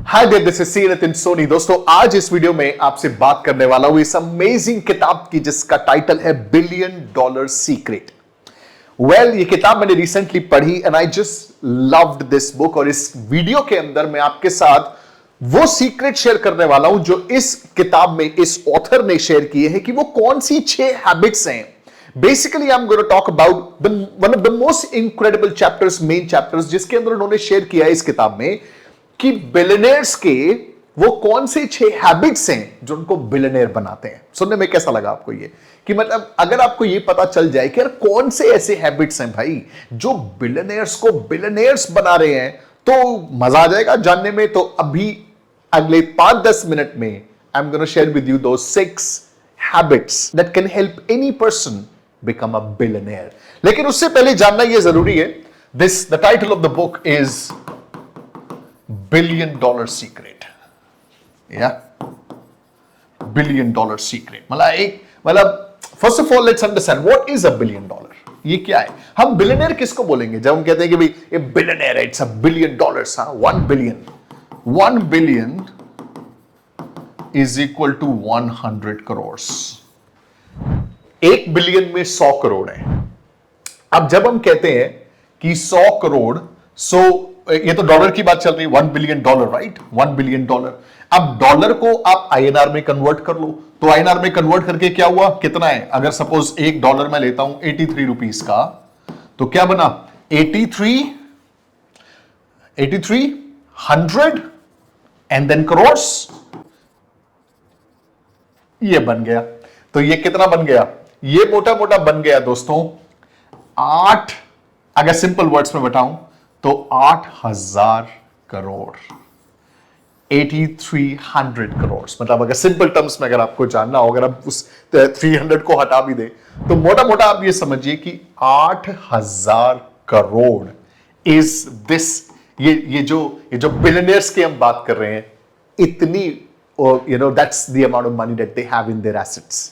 Hi there, this is C Nitin Soni. दोस्तों, आज इस वीडियो में आपसे बात करने वाला हूं इस अमेजिंग किताब की जिसका टाइटल है बिलियन डॉलर सीक्रेट। ये किताब मैंने रिसेंटली पढ़ी and I just loved this book. और इस वीडियो के अंदर मैं आपके साथ वो सीक्रेट शेयर करने वाला हूं जो इस किताब में इस ऑथर ने शेयर किए हैं कि वो कौन सी 6 हैबिट्स हैं। Basically I am going to talk about one of the most incredible chapters, main chapters, जिसके अंदर उन्होंने शेयर किया है इस किताब में कि बिलियनेयर्स के वो कौन से 6 हैबिट्स हैं जो उनको बिलियनेयर बनाते हैं। सुनने में कैसा लगा आपको ये कि मतलब अगर आपको ये पता चल जाए कि यार कौन से ऐसे हैबिट्स हैं भाई जो बिलियनेयर्स को बिलियनेयर्स बना रहे हैं, तो मजा आ जाएगा जानने में। तो अभी अगले 5-10 मिनट में I am gonna share with you those 6 habits that can help any person become a billionaire. लेकिन उससे पहले जानना यह जरूरी है, the title of the book is billion dollar secret. या बिलियन डॉलर सीक्रेट मतलब first of all let's understand what is a billion dollar. ये क्या है? हम बिलियनर किसको बोलेंगे जब हम कहते हैं कि भाई ये बिलियनर है, it's a billion dollars. 1 billion is equal to 100 crore. 1 billion में 100 करोड़ है। अब जब हम कहते हैं कि 100 करोड़, ये तो डॉलर की बात चल रही है, 1 billion dollar, right? 1 billion dollar. अब डॉलर को आप आईएनआर में कन्वर्ट कर लो, तो आईएनआर में कन्वर्ट करके क्या हुआ, कितना है? अगर सपोज $1 मैं लेता हूं 83 रुपीस का, तो क्या बना? 83 100 एंड देन करोड़्स, ये बन गया। तो ये कितना बन गया? ये मोटा मोटा बन गया दोस्तों 8, अगर सिंपल वर्ड्स में बताऊं तो 8,000 करोड़। 8300 करोड़ मतलब अगर सिंपल टर्म्स में अगर आपको जानना हो, अगर आप उस 300 को हटा भी दे तो मोटा मोटा आप ये समझिए कि 8,000 करोड़ इज दिस। ये जो बिलियनियर्स की हम बात कर रहे हैं, इतनी that's the amount of money that they have in their assets.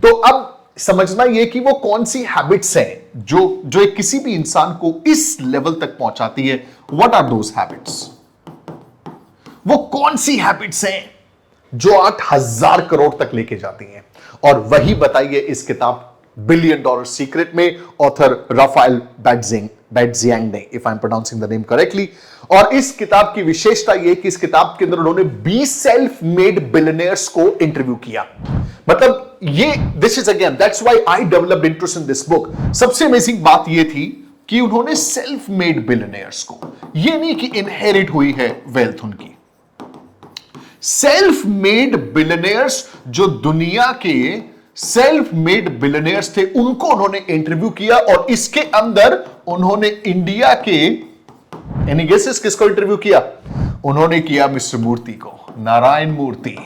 तो अब समझना यह कि वो कौन सी हैबिट्स हैं जो एक किसी भी इंसान को इस लेवल तक पहुंचाती है। What are those habits? वो कौन सी हैबिट्स हैं जो 8,000 करोड़ तक लेके जाती हैं? और वही बताइए इस किताब बिलियन डॉलर सीक्रेट में ऑथर राफेल बेड्जियांग ने, if I am pronouncing the name correctly. और इस किताब की विशेषता यह कि इस किताब के अंदर उन्होंने 20 सेल्फ मेड बिलियनियर्स को इंटरव्यू किया। मतलब this is again that's why I developed interest in this book. सबसे अमेजिंग बात यह थी कि उन्होंने सेल्फ मेड बिलियनियर्स को, यह नहीं कि इनहेरिट हुई है वेल्थ उनकी, सेल्फ मेड बिलियनियर्स जो दुनिया के सेल्फ मेड बिलियनियर्स थे उनको उन्होंने इंटरव्यू किया। और इसके अंदर उन्होंने इंडिया के, एनी गेसेस किसको इंटरव्यू किया? उन्होंने किया मिस्टर मूर्ति को, नारायण मूर्ति।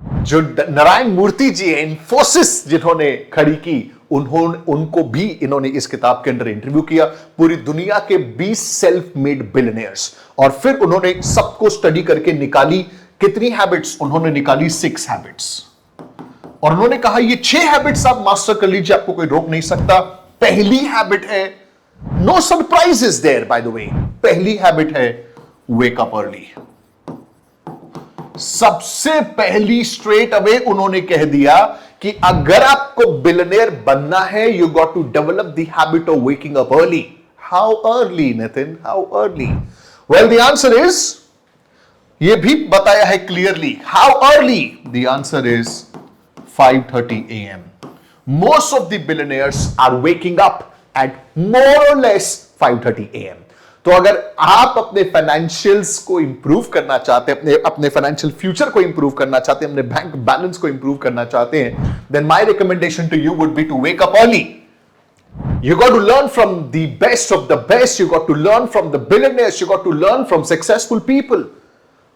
जो नारायण मूर्ति जी है, इन्फोसिस जिन्होंने खड़ी की, उनको भी इन्होंने इस किताब के अंदर इंटरव्यू किया। पूरी दुनिया के 20 सेल्फ मेड बिलियनियर्स। और फिर उन्होंने सबको स्टडी करके निकाली कितनी हैबिट्स? उन्होंने निकाली 6 हैबिट्स। और उन्होंने कहा ये 6 हैबिट्स आप मास्टर कर लीजिए, आपको कोई रोक नहीं सकता। पहली हैबिट है, no surprises there by the way, पहली हैबिट है वेक अप अर्ली। सबसे पहली स्ट्रेट अवे उन्होंने कह दिया कि अगर आपको बिलियनियर बनना है, you got to develop the habit of waking up early. How early Nitin, how early? Well the answer is, ये भी बताया है clearly. How early? The answer is 5:30 AM. Most of the billionaires are waking up at more or less 5:30 AM. तो अगर आप अपने financials को improve करना चाहते हैं, अपने फाइनेंशियल फ्यूचर को इंप्रूव करना चाहते हैं, अपने बैंक बैलेंस को इंप्रूव करना चाहते हैं, then my recommendation to you would be to wake up early. You got to learn from the best of the best. You got to learn from the billionaires. You got to learn from successful people.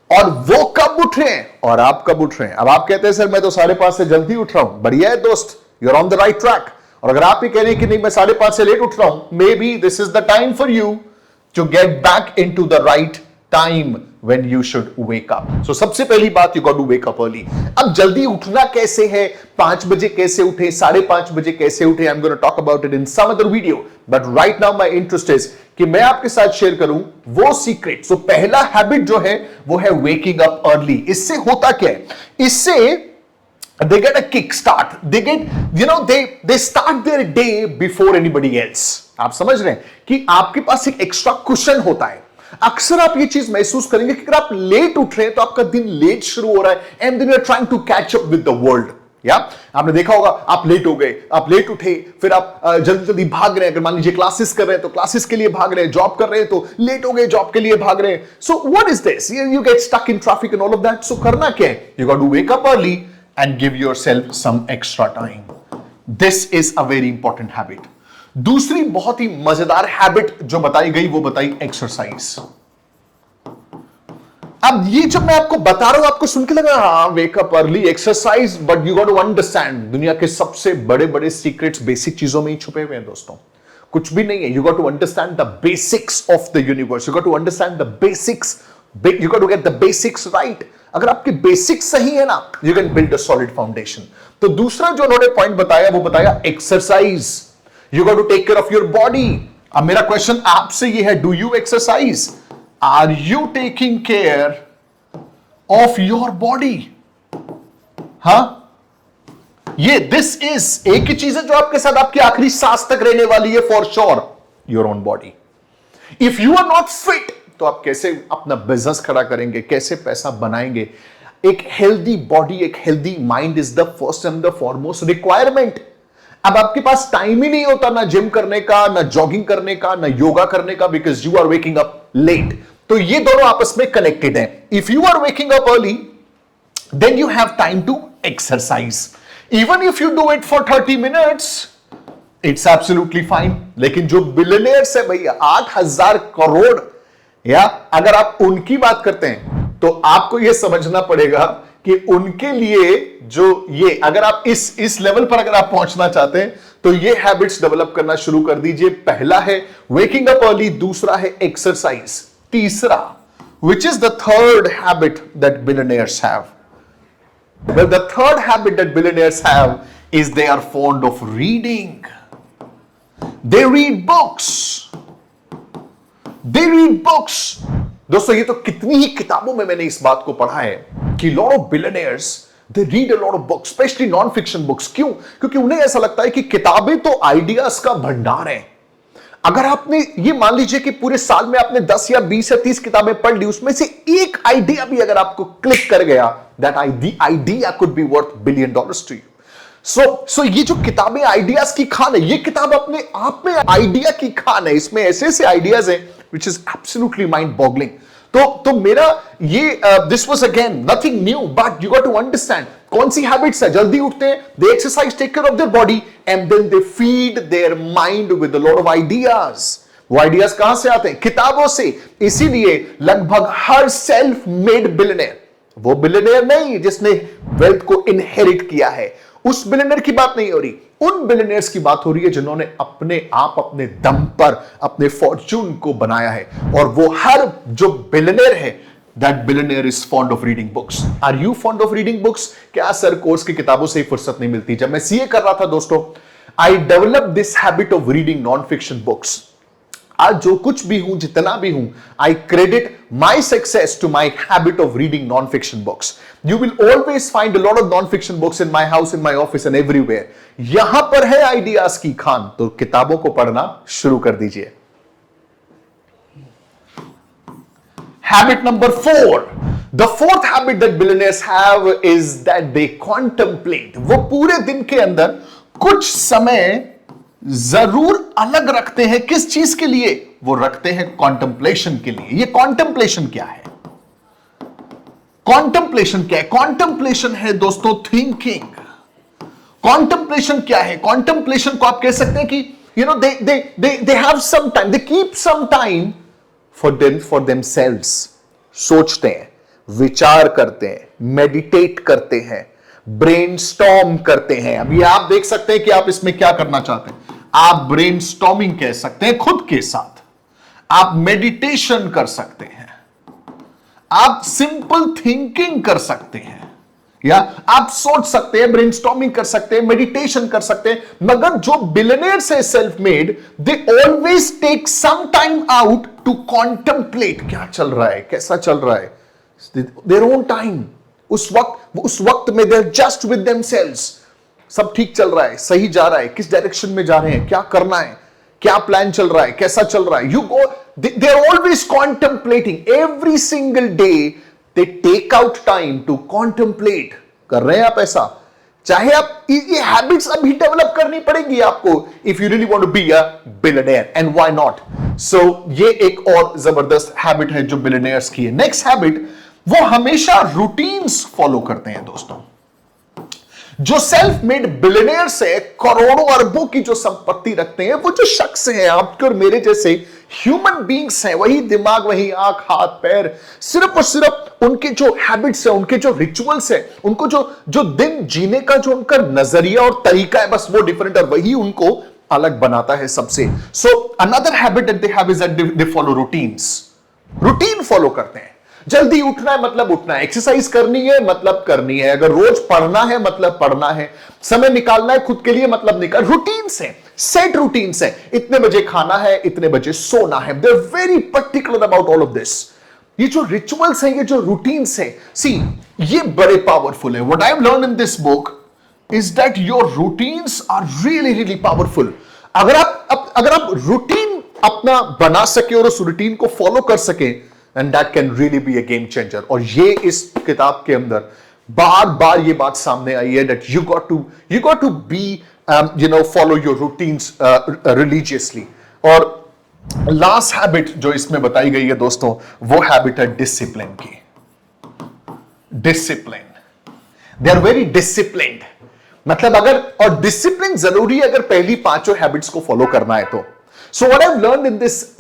और वो कब उठ रहे हैं और आप कब उठ रहे हैं? अब आप कहते हैं सर मैं तो 5:30 से जल्दी उठ रहा हूं। बढ़िया है दोस्त, you are on the right track. और अगर आप ही कह रहे हैं कि नहीं मैं 5:30 से लेट उठ रहा हूं, maybe this is the time for you to get back into the right time when you should wake up. So सबसे पहली बात, you got to wake up early. अब जल्दी उठना कैसे है, 5 बजे कैसे उठे, 5:30 बजे कैसे उठे, I'm going to talk about it in some other video. But right now my interest is कि मैं आपके साथ शेयर करूं वो सीक्रेट. So पहला हैबिट जो है वो है waking up early. इससे होता क्या है, इससे they get a kick start. They get, they start their day before anybody else. आप समझ रहे हैं कि आपके पास एक एक्स्ट्रा कुशन होता है. अक्सर आप ये चीज महसूस करेंगे कि अगर आप लेट उठ रहे हैं तो आपका दिन लेट शुरू हो रहा है and then you are trying to catch up with the world. या आपने देखा होगा, आप लेट हो गए, आप लेट उठे, फिर आप जल्दी जल्दी भाग रहे हैं. अगर मान लीजिए क्लासेस कर रहे हैं तो क्लासेस के लिए भाग रहे हैं, जॉब कर रहे हैं तो लेट हो गए, जॉब के लिए भाग रहे हैं. So what is this, you get stuck in traffic and all of that. So करना क्या है, you got to wake up early and give yourself some extra time. This is a very important habit. दूसरी बहुत ही मजेदार habit जो बताई गई वो बताई एक्सरसाइज. अब ये जब मैं आपको बता रहा हूं आपको सुन के लगा हाँ wake up early, exercise, but you got to understand दुनिया के सबसे बड़े बड़े सीक्रेट्स बेसिक चीजों में ही छुपे हुए हैं दोस्तों. कुछ भी नहीं है. You got to understand the basics of the universe. You got to understand the basics. You got to get the basics right. अगर आपके बेसिक्स सही है ना, you can build a solid foundation. तो दूसरा जो उन्होंने पॉइंट बताया वो बताया exercise. You got to take care of your body. अब मेरा क्वेश्चन आपसे ये है, do you exercise? Are you taking care of your body? हाँ, ये this is एक ही चीज है जो आपके साथ आपकी आखिरी सांस तक रहने वाली है, for sure, your own body. If you are not fit, तो आप कैसे अपना बिजनेस खड़ा करेंगे, कैसे पैसा बनाएंगे? एक हेल्दी बॉडी, एक healthy mind is the first and the foremost requirement. अब आपके पास टाइम ही नहीं होता ना जिम करने का, ना जॉगिंग करने का, ना योगा करने का, because you are waking up late. तो ये दोनों आपस में कनेक्टेड हैं. If you are waking up early, then you have time to exercise. Even if you do it for 30 minutes, it's absolutely fine. लेकिन जो बिलियनियर्स है भैया, 8,000 करोड़, या अगर आप उनकी बात करते हैं तो आपको यह समझना पड़ेगा कि उनके लिए जो ये, अगर आप इस लेवल पर अगर आप पहुंचना चाहते हैं तो ये हैबिट्स डेवलप करना शुरू कर दीजिए. पहला है वेकिंग अप अर्ली, दूसरा है एक्सरसाइज, तीसरा, which is the third habit that billionaires have? Well, the third habit that billionaires have is they are fond of reading. They read books. They read books. दोस्तों ये तो कितनी ही किताबों में मैंने इस बात को पढ़ा है कि lot of billionaires they read a lot of books, especially non-fiction books. क्यों? क्योंकि उन्हें ऐसा लगता है कि किताबें तो आइडियाज का भंडार है. अगर आपने ये मान लीजिए कि पूरे साल में आपने 10 या 20 या 30 किताबें पढ़ ली, उसमें से एक आइडिया भी अगर आपको क्लिक कर गया, that idea could be worth $1 billion to you. So ये जो किताबें आइडियाज की खान है, ये किताब अपने आप में आइडिया की खान है. इसमें ऐसे ऐसे आइडियाज हैं which is absolutely mind boggling. तो मेरा ये this was again nothing new, but you got to understand कौन सी हैबिट्स है. जल्दी उठते हैं, they exercise, take care of their body, and then they feed their mind with a lot of ideas. वो आइडियाज कहां से आते हैं? किताबों से. इसीलिए लगभग हर सेल्फ मेड बिलियनियर, वो बिलियनियर नहीं जिसने वेल्थ को इनहेरिट किया है, उस बिलियनियर की बात नहीं हो रही. उन बिलियनियर्स की बात हो रही है जिन्होंने अपने आप, अपने दम पर अपने फॉर्चून को बनाया है. और वो हर जो बिलियनियर है, that billionaire is fond of reading books. Are you fond of reading books? क्या सर कोर्स की किताबों से ही फुर्सत नहीं मिलती? जब मैं सीए कर रहा था दोस्तों, I develop this habit of reading non fiction books. आज जो कुछ भी हूं, जितना भी हूं, I credit my success to my habit of reading non fiction books. You will always find a lot of non fiction books in my house, in my office and everywhere. यहां पर है आइडियाज की खान, तो किताबों को पढ़ना शुरू कर दीजिए. Habit number 4. The fourth habit that billionaires have is that they contemplate. वो पूरे दिन के अंदर कुछ समय जरूर अलग रखते हैं. किस चीज के लिए? वो रखते हैं कॉन्टेम्पलेशन के लिए. ये कॉन्टेम्पलेशन क्या है? कॉन्टेम्पलेशन क्या है? कॉन्टेम्पलेशन है दोस्तों थिंकिंग. कॉन्टेम्पलेशन क्या है? कॉन्टेम्पलेशन को आप कह सकते हैं कि they have some time, they keep some time for themselves. सोचते हैं, विचार करते हैं, मेडिटेट करते हैं, ब्रेनस्टॉर्म करते हैं. अभी आप देख सकते हैं कि आप इसमें क्या करना चाहते हैं. आप ब्रेनस्टॉर्मिंग कह सकते हैं खुद के साथ, आप मेडिटेशन कर सकते हैं. आप सिंपल थिंकिंग कर सकते हैं, या आप सोच सकते हैं, ब्रेनस्टॉर्मिंग कर सकते हैं, मेडिटेशन कर सकते हैं, मगर जो बिलियनियर्स है self made, they always take some time out to contemplate क्या चल रहा है, कैसा चल रहा है, देयर ओन टाइम। उस वक्त में देर जस्ट विद देमसेल्व्स, सब ठीक चल रहा है, सही जा रहा है, किस डायरेक्शन में जा रहे हैं, क्या करना है, क्या प्लान चल रहा है, कैसा चल रहा है। You go, they are always contemplating every single day, they take out time to contemplate. कर रहे हैं आप ऐसा? चाहे आप ये हैबिट्स अभी डेवलप करनी पड़ेगी आपको, if you really want to be a billionaire, and why not. So ये एक और जबरदस्त हैबिट है जो बिलियनियर्स की है। नेक्स्ट हैबिट, वो हमेशा रूटीन्स फॉलो करते हैं दोस्तों। जो सेल्फ मेड बिलियनियर्स है, करोड़ों अरबों की जो संपत्ति रखते हैं, वो जो शख्स है आपके और मेरे जैसे ह्यूमन बींग्स हैं, वही दिमाग, वही आंख, हाथ, पैर, सिर्फ और सिर्फ उनके जो हैबिट्स है, उनके जो रिचुअल्स है, उनको जो दिन जीने का जो उनका नजरिया और तरीका है, बस वो डिफरेंट, और वही उनको अलग बनाता है सबसे। So another habit that they have is that they follow routines. Routine follow करते हैं। जल्दी उठना है मतलब उठना है, एक्सरसाइज करनी है मतलब करनी है, अगर रोज पढ़ना है मतलब पढ़ना है, समय निकालना है खुद के लिए मतलब निकाल। रूटीन्स है, सेट रूटीन्स है, इतने बजे खाना है, इतने बजे सोना है। They are very particular about all of this. ये जो रिचुअल्स हैं, ये जो रूटीन्स हैं, सी ये बड़े पावरफुल है। What I have learn in this book is that your routines are really really powerful. अगर आप रूटीन अपना बना सके और उस रूटीन को फॉलो कर सके, and that can really be a game changer। और ये इस किताब के अंदर बार बार ये बात सामने आई है that you got to be follow your routines religiously। और लास्ट हैबिट जो इसमें बताई गई है दोस्तों, वो हैबिट है डिसिप्लिन की। Discipline, they are very disciplined. मतलब अगर, और डिसिप्लिन जरूरी है अगर पहली पांचों हैबिट्स को फॉलो करना है तो। So what I've learned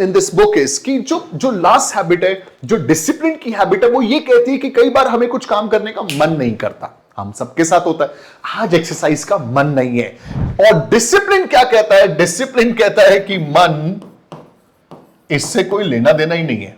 in this book is कि जो लास्ट हैबिट है, जो डिसिप्लिन की हैबिट है, वो ये कहती है कि कई बार हमें कुछ काम करने का मन नहीं करता, हम सबके साथ होता है, आज एक्सरसाइज का मन नहीं है। और डिसिप्लिन क्या कहता है? डिसिप्लिन कहता है कि मन, इससे कोई लेना देना ही नहीं है,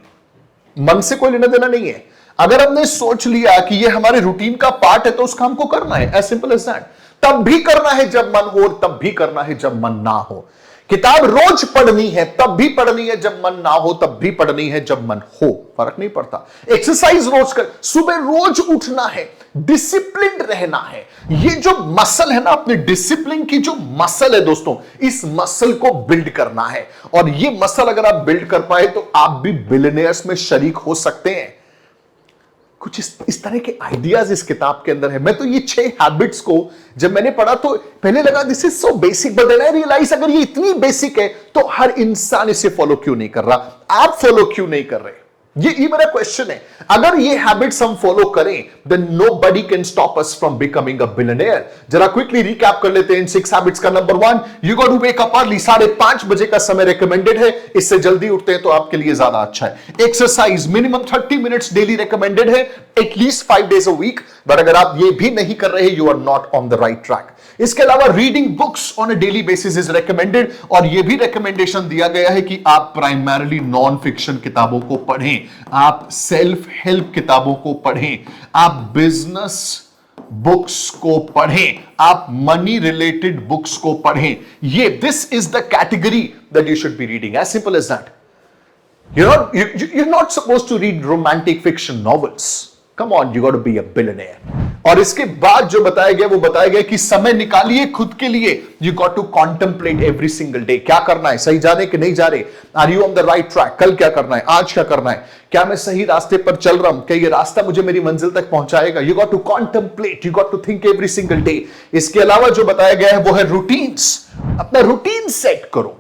मन से कोई लेना देना नहीं है। अगर हमने सोच लिया कि ये हमारे रूटीन का पार्ट है तो उस काम को करना है, एज सिंपल एज दैट। तब भी करना है जब मन हो, तब भी करना है जब मन ना हो। किताब रोज पढ़नी है, तब भी पढ़नी है जब मन ना हो, तब भी पढ़नी है जब मन हो, फर्क नहीं पड़ता। एक्सरसाइज रोज कर, सुबह रोज उठना है, डिसिप्लिन रहना है। ये जो मसल है ना, अपने डिसिप्लिन की जो मसल है दोस्तों, इस मसल को बिल्ड करना है। और ये मसल अगर आप बिल्ड कर पाए तो आप भी बिलियनियर्स में शरीक हो सकते हैं। कुछ इस तरह के आइडियाज इस किताब के अंदर है। मैं तो ये 6 हैबिट्स को जब मैंने पढ़ा तो पहले लगा this is so basic, but then I realize अगर ये इतनी बेसिक है तो हर इंसान इसे फॉलो क्यों नहीं कर रहा, आप फॉलो क्यों नहीं कर रहे? ये मेरा क्वेश्चन है। अगर ये हैबिट्स हम फॉलो करें, then nobody can stop us from becoming a billionaire. जरा क्विकली रिकैप कर लेते हैं इन 6 हैबिट्स का। Number 1, you got to wake up early. 5:30 बजे का समय रिकमेंडेड है, इससे जल्दी उठते हैं तो आपके लिए ज्यादा अच्छा है। Exercise minimum 30 minutes daily recommended है, at least 5 days a week। But अगर आप ये भी नहीं कर रहे, you are not on the right track. इसके अलावा reading books on a daily basis is recommended, और यह भी रिकमेंडेशन दिया गया है कि आप प्राइमरली नॉन फिक्शन किताबों को पढ़ें, आप सेल्फ हेल्प किताबों को पढ़ें, आप बिजनेस बुक्स को पढ़ें, आप मनी रिलेटेड बुक्स को पढ़ें। ये this is the category that you should be reading, as simple as that. You're not supposed to read romantic fiction novels. Come on, you got to be a billionaire. और इसके बाद जो बताया गया वो बताया गया कि समय निकालिए खुद के लिए। You got to contemplate every single day. क्या करना है, सही जा रहे कि नहीं जा रहे, Are you on the right track? कल क्या करना है, आज क्या करना है, क्या मैं सही रास्ते पर चल रहा हूं, क्या ये रास्ता मुझे मेरी मंजिल तक पहुंचाएगा? You got to contemplate, you got to think every single day. इसके अलावा जो बताया गया है वो है रूटीन्स। अपना रूटीन सेट करो,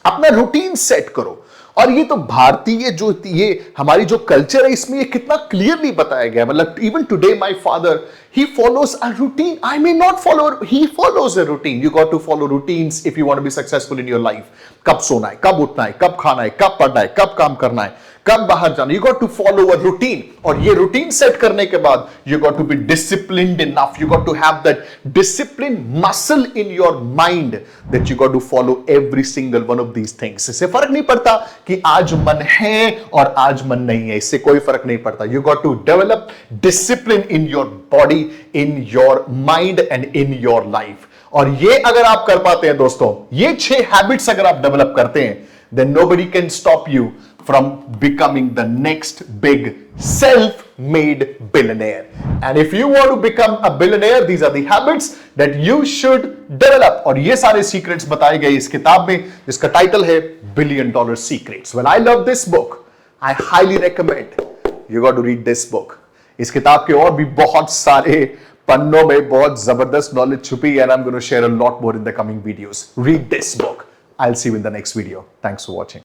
अपना रूटीन सेट करो। और ये तो भारतीय जो ये हमारी जो कल्चर है, इसमें ये कितना क्लियरली बताया गया। मतलब even today my father, he follows a routine. I may not follow, he follows a routine. You got to follow routines if you want to be successful in your life. कब सोना है, कब उठना है, कब खाना है, कब पढ़ना है, कब काम करना है, कब बाहर जाना, you got to follow a routine, और ये रूटीन सेट करने के बाद you got to be disciplined enough, you got to have that discipline muscle in your mind that you got to follow every single one of these things. इससे फर्क नहीं पड़ता कि आज मन है और आज मन नहीं है, इससे कोई फर्क नहीं पड़ता। You got to develop discipline in your body, in your mind and in your life. और ये अगर आप कर पाते हैं दोस्तों, ये 6 हैबिट्स अगर आप डेवलप करते हैं, then nobody can stop you from becoming the next big self-made billionaire. And if you want to become a billionaire, these are the habits that you should develop. और ये सारे secrets बताए गए इस किताब में, जिसका टाइटल है $1 Billion Secrets. Well, I love this book. I highly recommend you got to read this book. इस किताब के और भी बहुत सारे पन्नों में बहुत जबरदस्त नॉलेज छुपी है, and I'm going to share a lot more in the coming videos. Read this book. I'll see you in the next video. Thanks for watching.